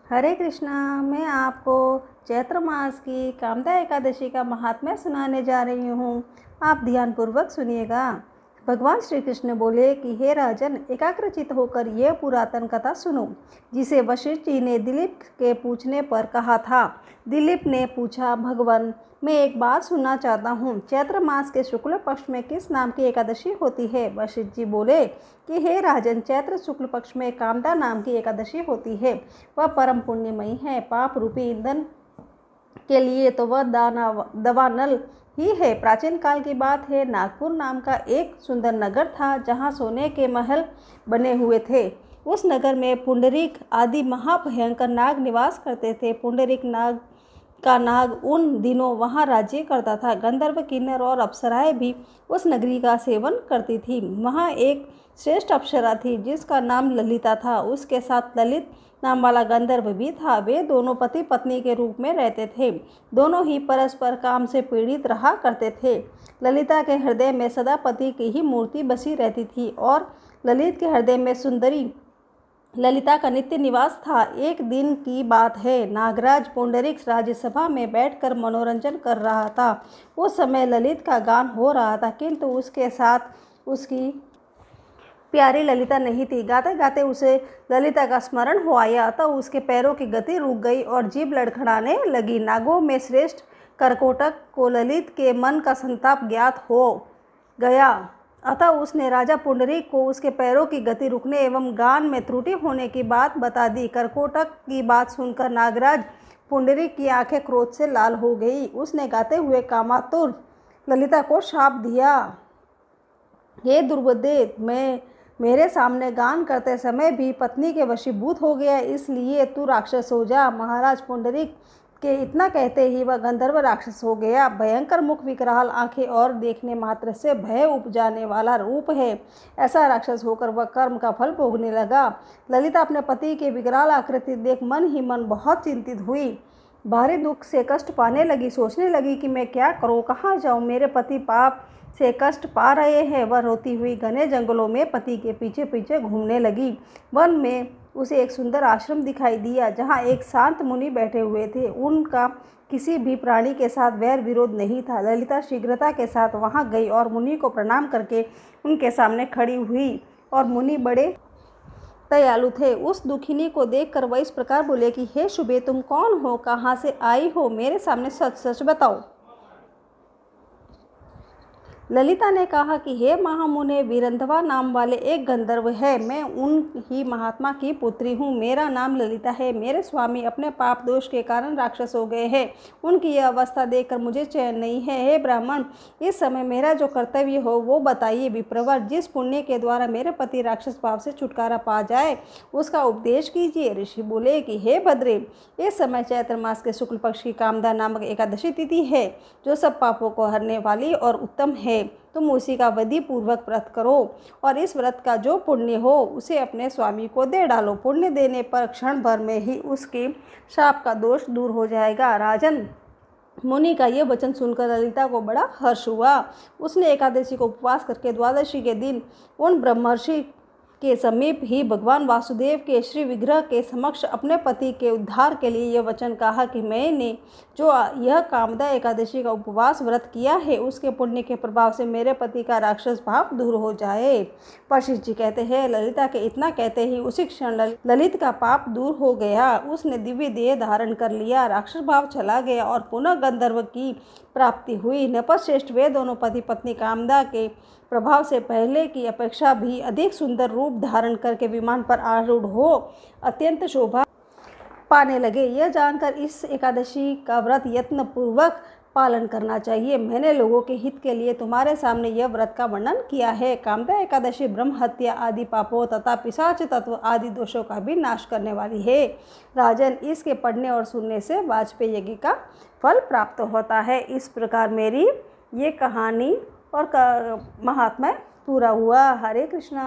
हरे कृष्णा। मैं आपको चैत्र मास की कामदा एकादशी का महात्म्य सुनाने जा रही हूँ। आप ध्यानपूर्वक सुनिएगा। भगवान श्री कृष्ण बोले कि हे राजन, एकाग्रचित होकर यह पुरातन कथा सुनो, जिसे वशिष्ठ जी ने दिलीप के पूछने पर कहा था। दिलीप ने पूछा, भगवान, मैं एक बात सुनना चाहता हूँ। चैत्र मास के शुक्ल पक्ष में किस नाम की एकादशी होती है? वशिष्ठ जी बोले कि हे राजन, चैत्र शुक्ल पक्ष में कामदा नाम की एकादशी होती है। वह परम पुण्यमयी है। पाप रूपी ईंधन के लिए तो वह दावानल ही है। प्राचीन काल की बात है, नागपुर नाम का एक सुंदर नगर था, जहाँ सोने के महल बने हुए थे। उस नगर में पुंडरीक आदि महाभयंकर नाग निवास करते थे। पुंडरीक नाग उन दिनों वहाँ राज्य करता था। गंधर्व, किन्नर और अप्सराएं भी उस नगरी का सेवन करती थी। वहाँ एक श्रेष्ठ अप्सरा थी जिसका नाम ललिता था। उसके साथ ललित नाम वाला गंधर्व भी था। वे दोनों पति पत्नी के रूप में रहते थे। दोनों ही परस्पर काम से पीड़ित रहा करते थे। ललिता के हृदय में सदा पति की ही मूर्ति बसी रहती थी और ललित के हृदय में सुंदरी ललिता का नित्य निवास था। एक दिन की बात है, नागराज पुंडरीक राज्यसभा में बैठकर मनोरंजन कर रहा था। उस समय ललित का गान हो रहा था, किंतु उसके साथ उसकी प्यारी ललिता नहीं थी। गाते गाते उसे ललिता का स्मरण हो आया, अतः उसके पैरों की गति रुक गई और जीभ लड़खड़ाने लगी। नागों में श्रेष्ठ करकोटक को ललित के मन का संताप ज्ञात हो गया, अतः उसने राजा पुंडरीक को उसके पैरों की गति रुकने एवं गान में त्रुटि होने की बात बता दी। करकोटक की बात सुनकर नागराज पुंडरीक की आंखें क्रोध से लाल हो गई। उसने गाते हुए कामातुर ललिता को शाप दिया, हे दुर्बुद्धे, मैं मेरे सामने गान करते समय भी पत्नी के वशीभूत हो गया, इसलिए तू राक्षस हो जा। महाराज पुंडरीक के इतना कहते ही वह गंधर्व राक्षस हो गया। भयंकर मुख, विकराल आंखें और देखने मात्र से भय उपजाने वाला रूप है। ऐसा राक्षस होकर वह कर्म का फल भोगने लगा। ललिता अपने पति के विकराल आकृति देख मन ही मन बहुत चिंतित हुई। भारी दुख से कष्ट पाने लगी। सोचने लगी कि मैं क्या करूं, कहाँ जाऊं, मेरे पति पाप से कष्ट पा रहे हैं। वह रोती हुई घने जंगलों में पति के पीछे पीछे घूमने लगी। वन में उसे एक सुंदर आश्रम दिखाई दिया, जहाँ एक शांत मुनि बैठे हुए थे। उनका किसी भी प्राणी के साथ वैर विरोध नहीं था। ललिता शीघ्रता के साथ वहाँ गई और मुनि को प्रणाम करके उनके सामने खड़ी हुई, और मुनि बड़े दयालु थे। उस दुखिनी को देखकर वह इस प्रकार बोले कि हे शुभे, तुम कौन हो, कहाँ से आई हो, मेरे सामने सच सच बताओ। ललिता ने कहा कि हे महामुने, वीरंधवा नाम वाले एक गंधर्व है। मैं उन ही महात्मा की पुत्री हूँ। मेरा नाम ललिता है। मेरे स्वामी अपने पाप दोष के कारण राक्षस हो गए हैं। उनकी यह अवस्था देखकर मुझे चैन नहीं है। हे ब्राह्मण, इस समय मेरा जो कर्तव्य हो वो बताइए। विप्रवर, जिस पुण्य के द्वारा मेरे पति राक्षस भाव से छुटकारा पा जाए उसका उपदेश कीजिए। ऋषि बोले कि हे भद्रे, इस समय चैत्र मास के शुक्ल पक्ष की कामदा नामक एकादशी तिथि है, जो सब पापों को हरने वाली और उत्तम है। तुम उसी का विधि पूर्वक व्रत करो और इस व्रत का जो पुण्य हो उसे अपने स्वामी को दे डालो। पुण्य देने पर क्षण भर में ही उसके शाप का दोष दूर हो जाएगा। राजन, मुनि का यह वचन सुनकर ललिता को बड़ा हर्ष हुआ। उसने एकादशी को उपवास करके द्वादशी के दिन उन ब्रह्मर्षि के समीप ही भगवान वासुदेव के श्री विग्रह के समक्ष अपने पति के उद्धार के लिए यह वचन कहा कि मैंने जो यह कामदा एकादशी का उपवास व्रत किया है, उसके पुण्य के प्रभाव से मेरे पति का राक्षस भाव दूर हो जाए। वशिष्ठ जी कहते हैं, ललिता के इतना कहते ही उसी क्षण ललित का पाप दूर हो गया। उसने दिव्य देह धारण कर लिया, राक्षस भाव चला गया और पुनः गंधर्व की प्राप्ति हुई। नपश्रेष्ठ वे दोनों पति पत्नी कामदा के प्रभाव से पहले की अपेक्षा भी अधिक सुंदर रूप धारण करके विमान पर आरूढ़ हो अत्यंत शोभा पाने लगे। यह जानकर इस एकादशी का व्रत यत्न पूर्वक पालन करना चाहिए। मैंने लोगों के हित के लिए तुम्हारे सामने यह व्रत का वर्णन किया है। कामदा एकादशी ब्रह्म हत्या आदि पापों तथा पिशाच तत्व आदि दोषों का भी नाश करने वाली है। राजन, इसके पढ़ने और सुनने से वाजपेयी यज्ञ का फल प्राप्त होता है। इस प्रकार मेरी ये कहानी और महात्मा पूरा हुआ। हरे कृष्णा।